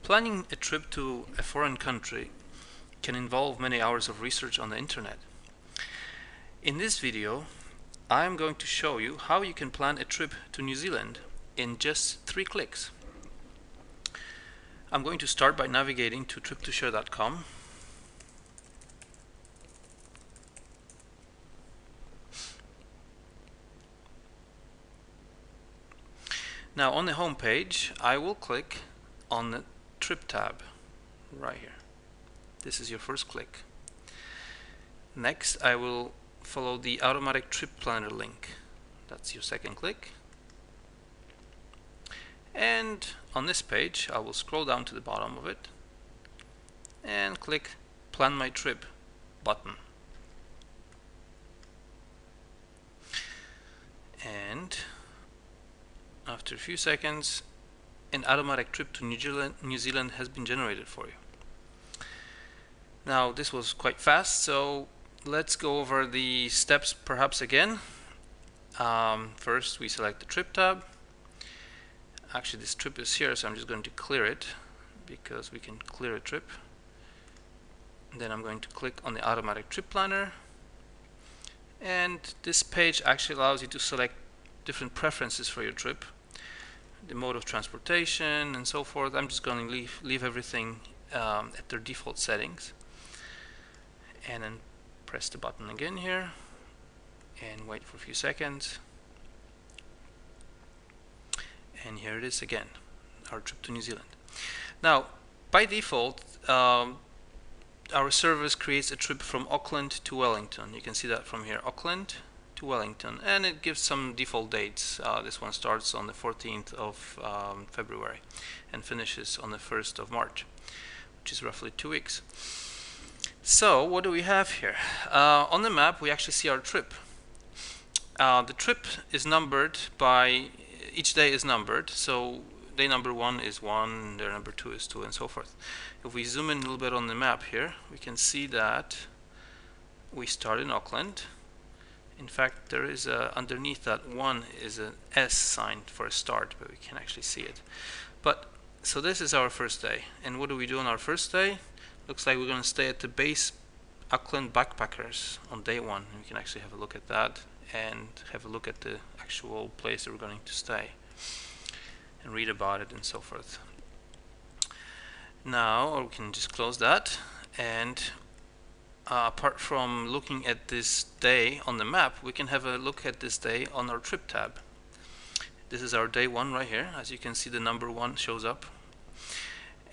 Planning a trip to a foreign country can involve many hours of research on the internet. In this video, I am going to show you how you can plan a trip to New Zealand in just 3 clicks. I'm going to start by navigating to trip2share.com. Now on the home page, I will click on the Trip tab right here. This is your first click. Next, I will follow the automatic trip planner link. That's your second click. And on this page, I will scroll down to the bottom of it and click Plan My Trip button. And after a few seconds, an automatic trip to New Zealand has been generated for you. Now this was quite fast, so let's go over the steps perhaps again. First we select the trip tab. Actually this trip is here, so I'm just going to clear it because we can clear a trip. Then I'm going to click on the automatic trip planner, and this page actually allows you to select different preferences for your trip, the mode of transportation and so forth. I'm just going to leave everything at their default settings, and then press the button again here and wait for a few seconds, and here it is again, our trip to New Zealand. Now by default our service creates a trip from Auckland to Wellington. You can see that from here, Auckland to Wellington, and it gives some default dates. This one starts on the 14th of February and finishes on the 1st of March, which is roughly 2 weeks. So what do we have here? On the map we actually see our trip. The trip is numbered by, each day is numbered, so day number 1 is 1, day number 2 is 2, and so forth. If we zoom in a little bit on the map here, we can see that we start in Auckland. In fact, there is underneath that 1 is an S sign for a start, but we can actually see it. But so this is our first day, and what do we do on our first day? Looks like we're going to stay at the base Auckland Backpackers on day 1. We can actually have a look at that and have a look at the actual place that we're going to stay and read about it and so forth. Now, or we can just close that, and apart from looking at this day on the map, we can have a look at this day on our trip tab. This is our day 1 right here. As you can see, the number 1 shows up,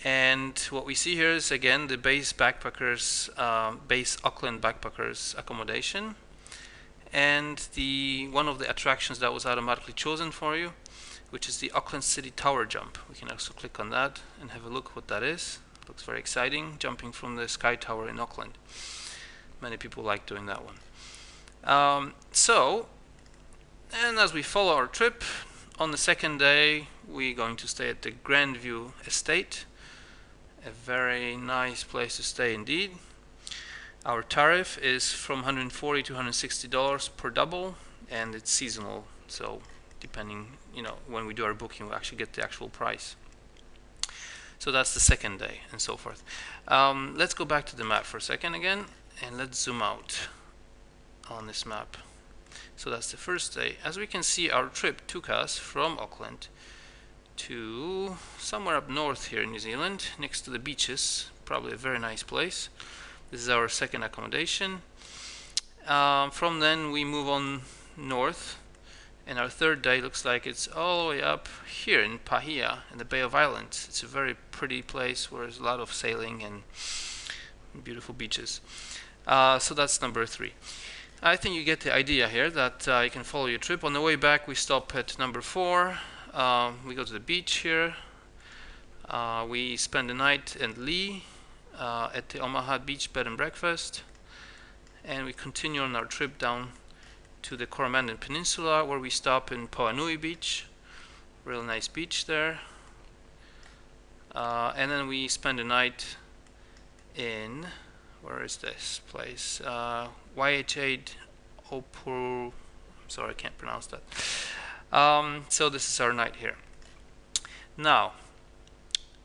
and what we see here is again the base backpackers, base Auckland Backpackers accommodation, and the one of the attractions that was automatically chosen for you, which is the Auckland City Tower Jump. We can also click on that and have a look what that is. Looks very exciting, jumping from the Sky Tower in Auckland. Many people like doing that one. And as we follow our trip, on the second day we're going to stay at the Grandview Estate. A very nice place to stay indeed. Our tariff is from $140 to $160 per double, and it's seasonal, so depending, when we do our booking, we'll actually get the actual price. So that's the second day and so forth. Let's go back to the map for a second again, and let's zoom out on this map. So that's the first day. As we can see, our trip took us from Auckland to somewhere up north here in New Zealand, next to the beaches, probably a very nice place. This is our second accommodation. From then we move on north, and our third day looks like it's all the way up here in Pahia in the Bay of Islands. It's a very pretty place where there's a lot of sailing and beautiful beaches. So that's number 3. I think you get the idea here that you can follow your trip. On the way back we stop at number 4. We go to the beach here. We spend the night in Lee at the Omaha Beach Bed and Breakfast, and we continue on our trip down to the Coromandel Peninsula, where we stop in Poanui Beach. Real nice beach there. And then we spend the night in, where is this place? YHA Opuru. Sorry, I can't pronounce that. So this is our night here. Now,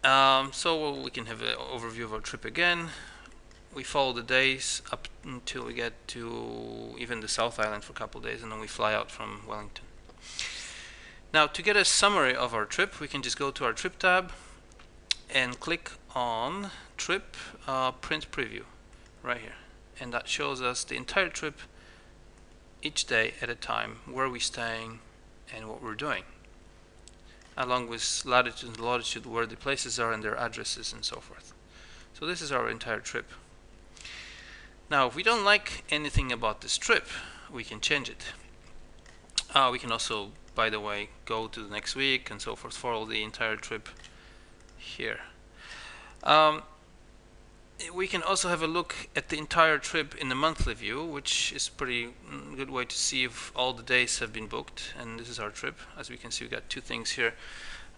So we can have an overview of our trip again. We follow the days up until we get to even the South Island for a couple of days, and then we fly out from Wellington. Now, to get a summary of our trip, we can just go to our trip tab and click on trip print preview right here, and that shows us the entire trip, each day at a time, where we're staying and what we're doing, along with latitude and longitude, where the places are and their addresses and so forth. So this is our entire trip. Now, if we don't like anything about this trip, we can change it. We can also, by the way, go to the next week and so forth, follow the entire trip here. We can also have a look at the entire trip in the monthly view, which is a pretty good way to see if all the days have been booked. And this is our trip. As we can see, we got two things here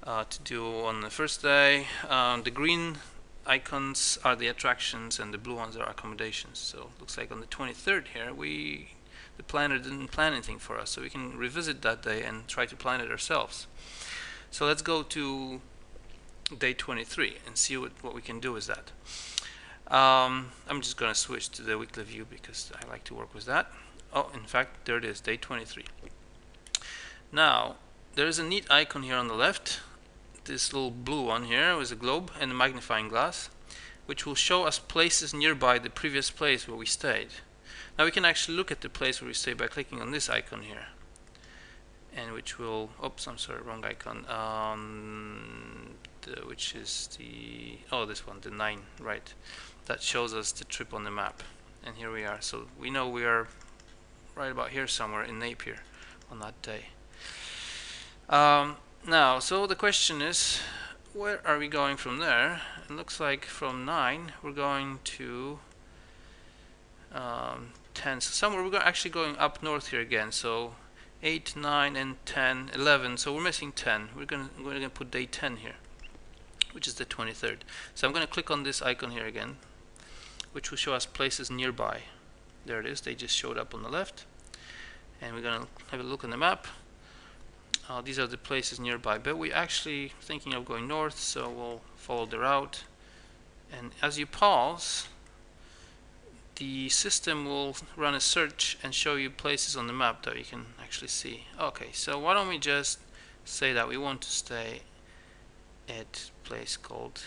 to do on the first day. The green icons are the attractions and the blue ones are accommodations. So it looks like on the 23rd here, the planner didn't plan anything for us, so we can revisit that day and try to plan it ourselves. So let's go to day 23 and see what we can do with that. I'm just going to switch to the weekly view because I like to work with that. Oh, in fact, there it is, day 23. Now, there is a neat icon here on the left, this little blue one here with a globe and a magnifying glass, which will show us places nearby the previous place where we stayed. Now we can actually look at the place where we stay by clicking on this icon here, and which will, oops, I'm sorry, wrong icon, which is the, oh, this one, the 9, right, that shows us the trip on the map. And here we are, so we know we are right about here somewhere in Napier on that day. Now, so the question is, where are we going from there? It looks like from 9 we're going to 10, so somewhere we're actually going up north here again, so 8, 9 and 10, 11, so we're missing 10. We're gonna put day 10 here, which is the 23rd. So I'm going to click on this icon here again, which will show us places nearby. There it is, they just showed up on the left, and we're going to have a look on the map. These are the places nearby, but we're actually thinking of going north, so we'll follow the route. And as you pause, the system will run a search and show you places on the map that you can actually see. Okay, so why don't we just say that we want to stay at a place called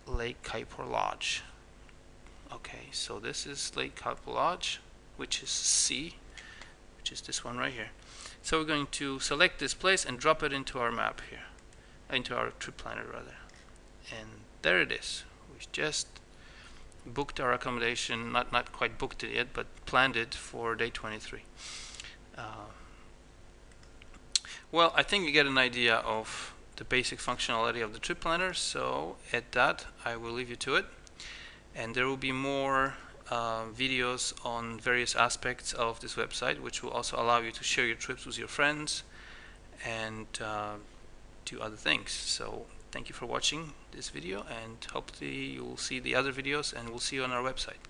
Lake Kaipor Lodge. Okay, so this is Lake Kaipor Lodge, which is C, which is this one right here. So we're going to select this place and drop it into our map here, into our trip planner rather. And there it is. We just booked our accommodation, not quite booked it yet, but planned it for day 23. Well, I think you get an idea of the basic functionality of the trip planner, so at that I will leave you to it, and there will be more videos on various aspects of this website, which will also allow you to share your trips with your friends and do other things. So thank you for watching this video, and hopefully you will see the other videos, and we'll see you on our website.